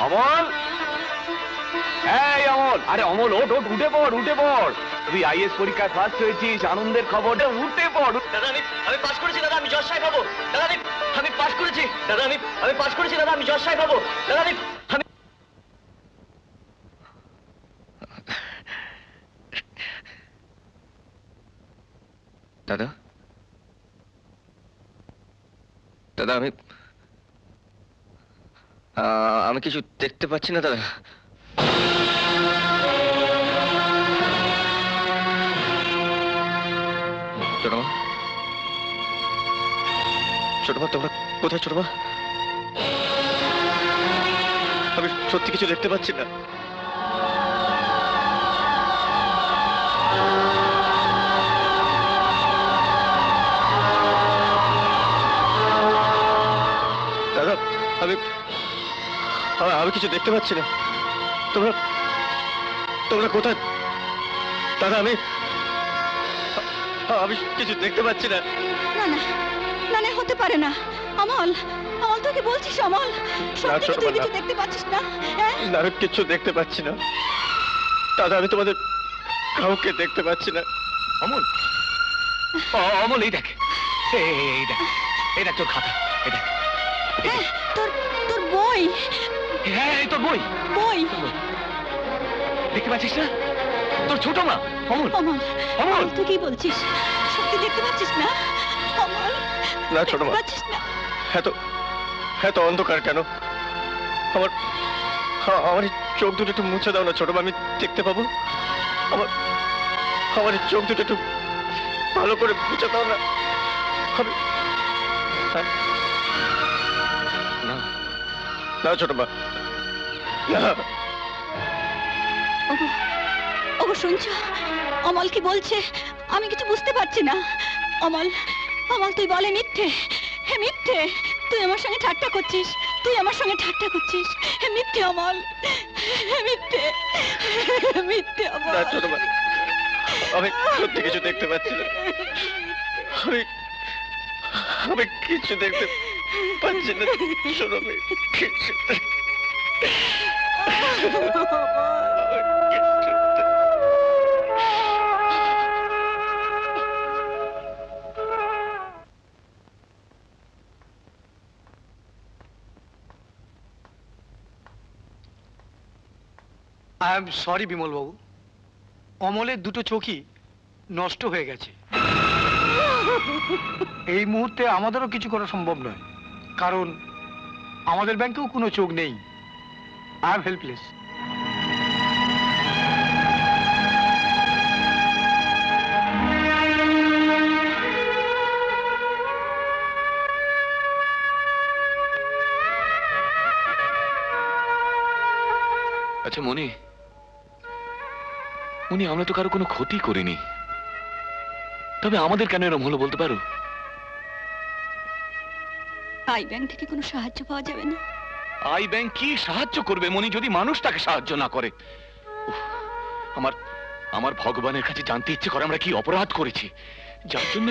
অমল, এই অমল, আরে অমল ওঠ ওঠ, উঠে পড় উঠে পড়। তুই আইএস পরীক্ষায় ফার্স্ট হয়েছিস, আনন্দের খবরটা, উঠে পড়। দাদা আমি পাস করেছি দাদা, আমি জজ সাহেব হবো। দাদা আমি পাস করেছি দাদা, আমি পাস করেছি দাদা, আমি জজ সাহেব হবো। দাদা আমি দাদা, দাদা আমি কিছু দেখতে পাচ্ছি না দাদা। ছোটমা, ছোটমা তোমরা কোথায়? ছোটমা, আমি সত্যি কিছু দেখতে পাচ্ছি না। দাদা আমি কিছু দেখতে পাচ্ছি না। তোমরা তোমরা কোথায়? দাদা আমি কিছু দেখতে পাচ্ছি না। না না না না, হতে পারে না। অমল, অমল তোকে বলছিস, অমল সত্যি তুই কিছু দেখতে পাচ্ছিস না? না আমি কিছু দেখতে পাচ্ছি না দাদা, আমি তোমাদের কাউকে দেখতে পাচ্ছি না। অমল, অমল এই দেখ, এই দেখ, এই দেখ তোর খাতা, এই দেখ। তোর তোর বই। হ্যাঁ এই তোর বই। বই দেখতে পাচ্ছিস না? তোর ছোট মা। অমল, অমল, অমল তুই কি বলছিস? সত্যি দেখতে পাচ্ছিস না? অমল না ছোট মা, পাচ্ছিস না? এত অন্ধকার কেন? আমার আমার চোখ দুটো একটু মুছে দাও না ছোট মা, আমি দেখতে পাবো। আমার চোখ দুটো একটু ভালো করে মুছে দাও না। না ছোট মা, না। ওগো শুনছো অমল কি বলছে? আমি কিছু বুঝতে পারছি না। অমল, অমল তুই বলে মিথ্যে। হে মিথ্যে, তুই আমার সঙ্গে ঠাট্টা করছিস, তুই আমার সঙ্গে ঠাট্টা করছিস। হে মিথ্যে অমল, হে মিথ্যে, মিথ্যে অমল। না ছোট মা, আমি সত্যি কিছু দেখতে পাচ্ছি না। আমি কিছু দেখতে পাচ্ছি না। শোনো, আমি কিছু আই এম সরি বিমল বাবু, অমলের দুটো চোখই নষ্ট হয়ে গেছে। এই মুহূর্তে আমাদেরও কিছু করা সম্ভব নয়, কারণ আমাদের ব্যাংকেও কোনো চোখ নেই। I am helpless. আচ্ছা মনি, আমরা তো কারো কোনো ক্ষতি করিনি, তবে আমাদের কেন এরকম হলো বলতে পারো? আই ব্যাংক থেকে কোনো সাহায্য পাওয়া যাবে না? আই ব্যাংক কি সাহায্য করবে মনি, যদি মানুষ তাকে সাহায্য না করে? আমার ভগবানের কাছে জানতে ইচ্ছে করে আমরা কি অপরাধ করেছি, যার জন্য।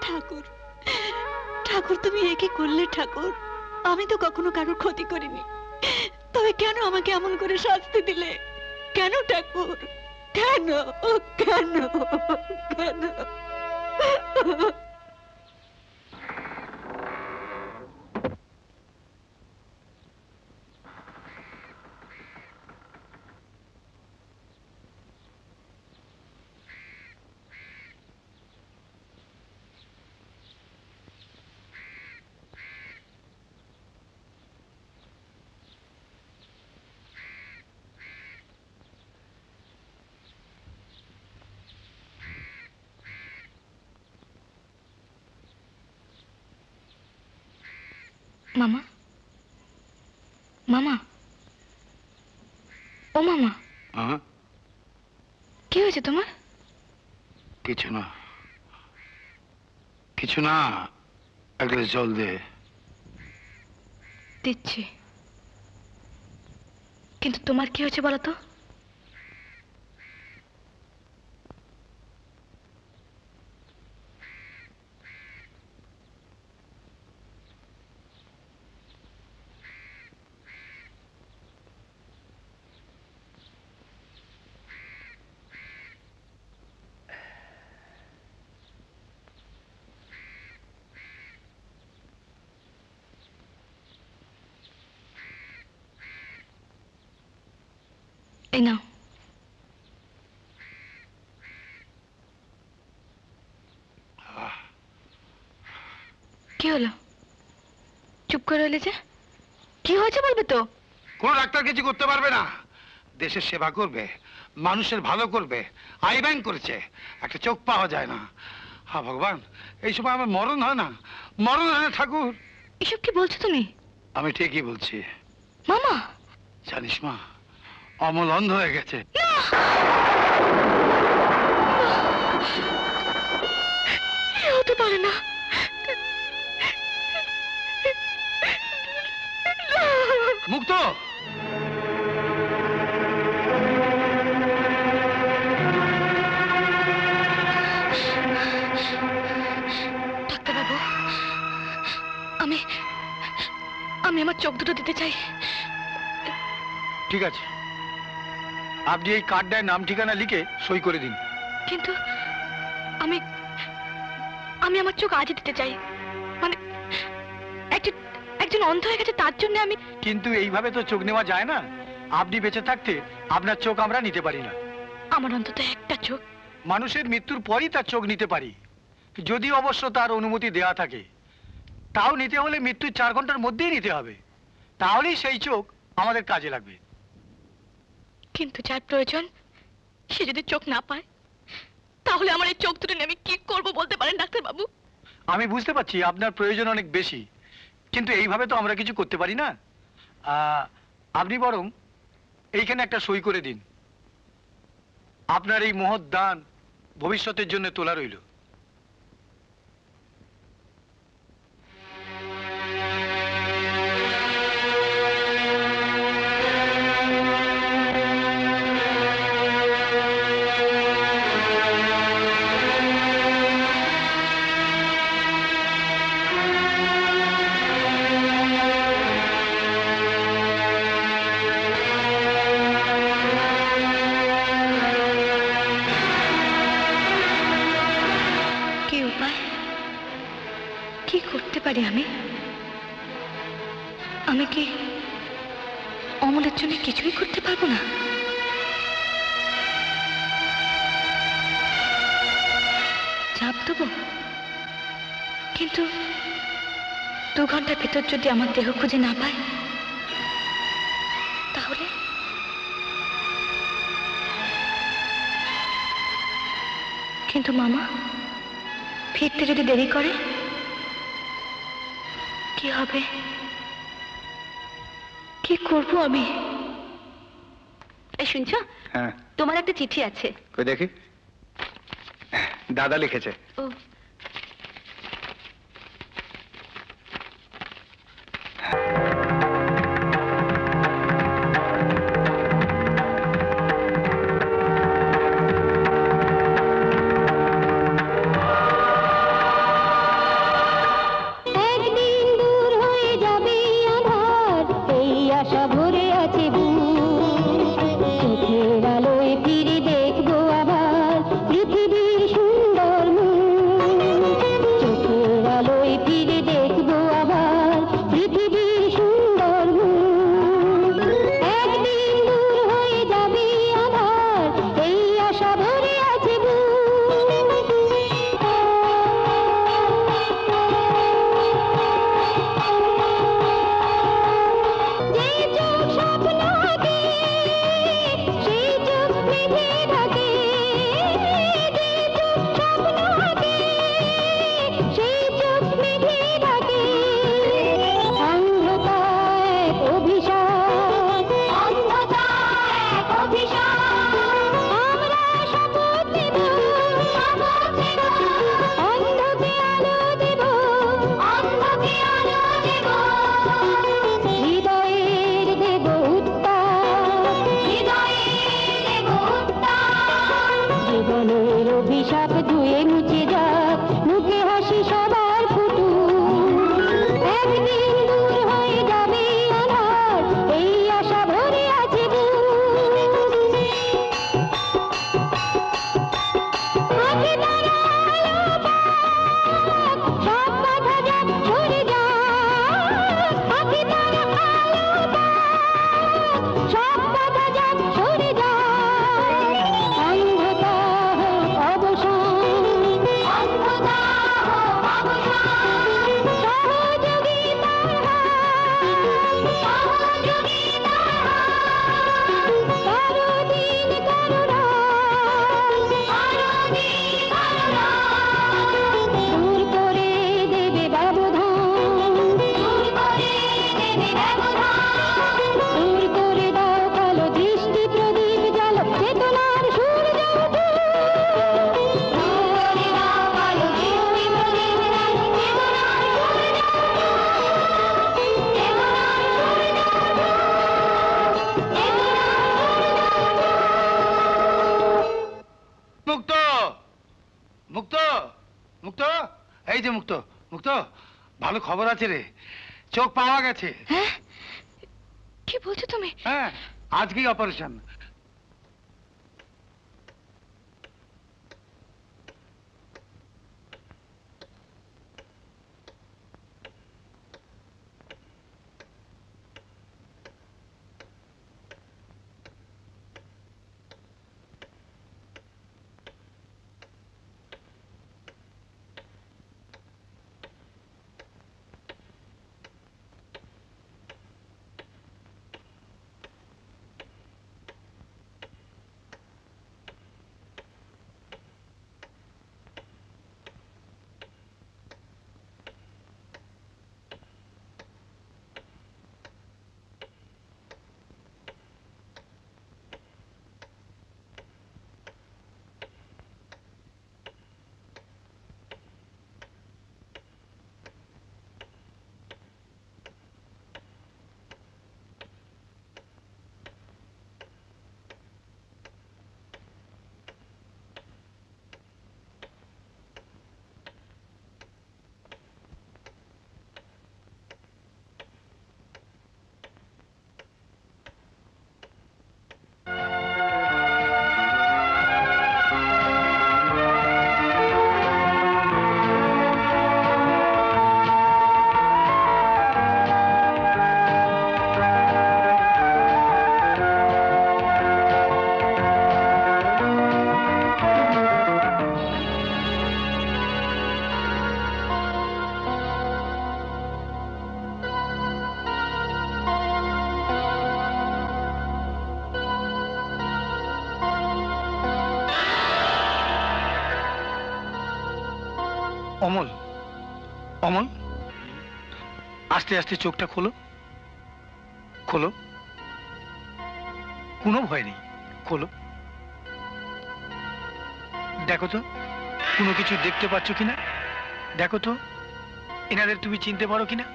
ঠাকুর, ঠাকুর তুমি এ কি করলে ঠাকুর? আমি তো কখনো কারোর ক্ষতি করিনি, তবে কেন আমাকে এমন করে শাস্তি দিলে? কেন ঠাকুর, কেন কেন কেন? মামা, মামা, ও মামা, কি হয়েছে তোমার? কিছু না, কিছু না, এক গ্লাস জল দে। দিচ্ছি, কিন্তু তোমার কি হয়েছে বলো তো? এই নাও। কি হলো? চুপ করে রইলে যে? কি হয়েছে বলবে তো? কোন ডাক্তার কিছু করতে পারবে না। দেশের সেবা করবে, মানুষের ভালো করবে, আই ব্যাংক করেছে, একটা চোখ পাওয়া যায় না। হ্যাঁ ভগবান, এই সময় আমার মরণ হয় না, মরণ হয় না ঠাকুর। এসব কি বলছো তুমি? আমি ঠিকই বলছি। মামা, জানিস মা, অমল অন্ধ হয়ে গেছে। এ হতে পারে না। মুক্ত, ডাক্তারবাবু, আমি আমি আমার চোখ দুটো দিতে চাই। ঠিক আছে, আপনি এই কার্ডটায় নাম ঠিকানা লিখে সই করে দিন। কিন্তু আমি আমি আমার চোখ আজই দিতে চাই। মানে একজন অন্ধ হয়ে গেছে, তার জন্য আমি। কিন্তু এইভাবে তো চোখ নেওয়া যায় না। আপনি বেঁচে থাকতে আপনার চোখ আমরা নিতে পারি না। আমার অন্তত একটা চোখ। মানুষের মৃত্যুর পরই তার চোখ নিতে পারি, যদি অবশ্য তার অনুমতি দেওয়া থাকে। তাও নিতে হলে মৃত্যুর 4 ঘন্টার মধ্যেই নিতে হবে, তাহলেই সেই চোখ আমাদের কাজে লাগবে। কিন্তু যার প্রয়োজন সে যদি চোখ না পায়, তাহলে আমার এই চোখ দুটো নিয়ে আমি কি করবো বলতে পারেন ডাক্তারবাবু? আমি বুঝতে পারছি আপনার প্রয়োজন অনেক বেশি, কিন্তু এইভাবে তো আমরা কিছু করতে পারি না। আপনি বরং এইখানে একটা সই করে দিন। আপনার এই মহৎ দান ভবিষ্যতের জন্য তোলা রইল। কি করতে পারি আমি? আমি কি অমলের জন্য কিছুই করতে পারবো না? চাপ দেবো, কিন্তু 2 ঘন্টার ভেতর যদি আমার দেহ খুঁজে না পায়, তাহলে? কিন্তু মামা ফিরতে যদি দেরি করে কি হবে? কি করব আমি? এই শুনছো? হ্যাঁ, তোমার একটা চিঠি আছে। কই দেখি। দাদা লিখেছে। ও, মুক্ত, এই যে মুক্ত, মুক্ত, ভালো খবর আছে রে, চোখ পাওয়া গেছে। হ্যাঁ, কি বলছো তুমি? হ্যাঁ, আজকেই অপারেশন। অমল, অমল, আস্তে আস্তে চোখটা খোলো, খোলো, কোনো ভয় নেই, খোলো। দেখো তো কোনো কিছু দেখতে পাচ্ছ কিনা, দেখো তো এনাদের তুমি চিনতে পারো কিনা।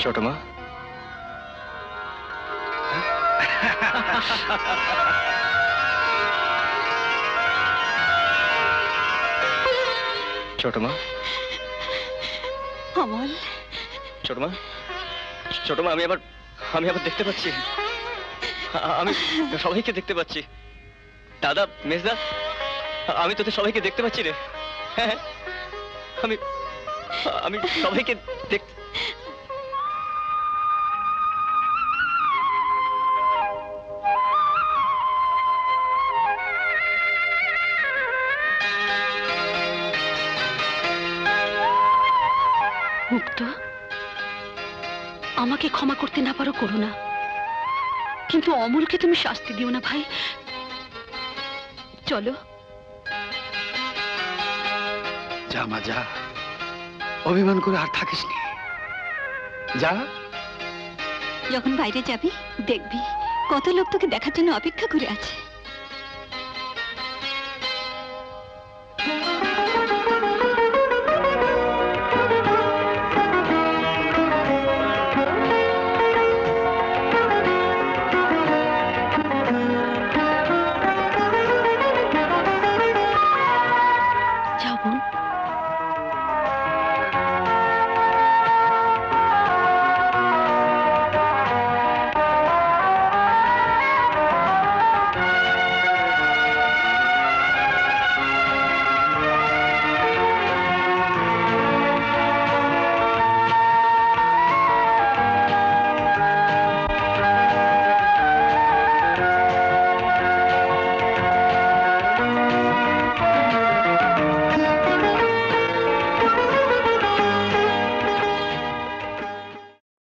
ছোট মা, ছোট মা, অমল, ছোট মা, ছোট মা, আমি আবার দেখতে পাচ্ছি, আমি সবাইকে দেখতে পাচ্ছি। দাদা, মেজদা, আমি তোদের সবাইকে দেখতে পাচ্ছি রে। হ্যাঁ, আমি সবাইকে দেখ। মুক্ত, আমাকে ক্ষমা করতে না পারো করো না, কিন্তু অমলকে তুমি শাস্তি দিও না ভাই। চলো। যা মা, যা, অভিমান করে আর থাকিস নি, যা। যখন বাইরে যাবি দেখবি কত লোক তোকে দেখার জন্য অপেক্ষা করে আছে।